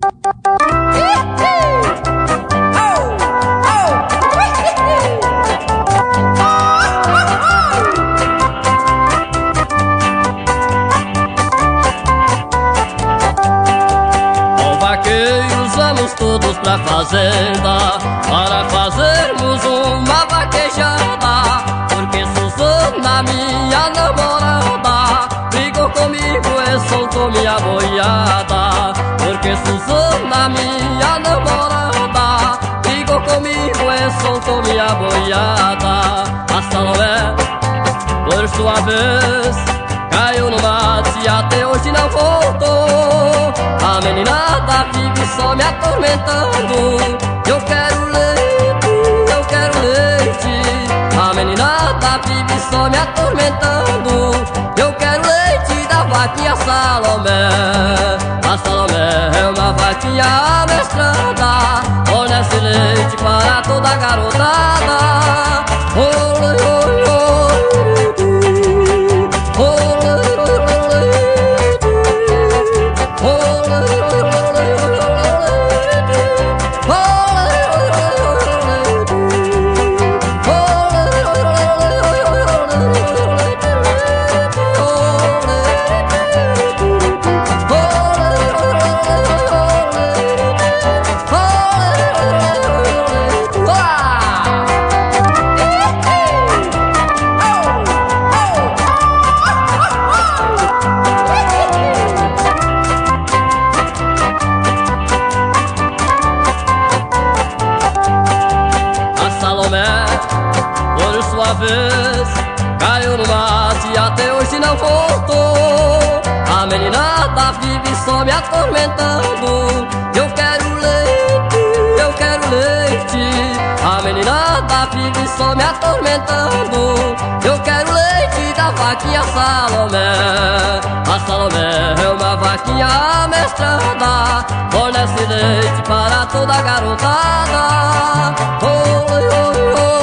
Vaqueiros, vamos todos pra fazenda para fazermos uma vaquejada. Porque Suzana, minha namorada, brigou comigo e soltou minha boiada. Porque Suzana, minha namorada, brigou comigo e soltou minha boiada. A Salomé, por sua vez, caiu no mato e até hoje não voltou. A meninada vive só me atormentando. Eu quero leite, eu quero leite. A meninada vive só me atormentando. Eu quero leite da vaquinha Salomé. A Salomé é uma vaquinha amestrada. Fornece leite para toda a garotada. Oi, oi, oi. Por sua vez, caiu no mato e até hoje não voltou. A meninada vive só me atormentando. Eu quero leite, eu quero leite. A meninada vive só me atormentando. Eu quero leite da vaquinha Salomé. A Salomé é uma vaquinha amestrada. Fornece leite para toda a garotada. Oi, oi, oi.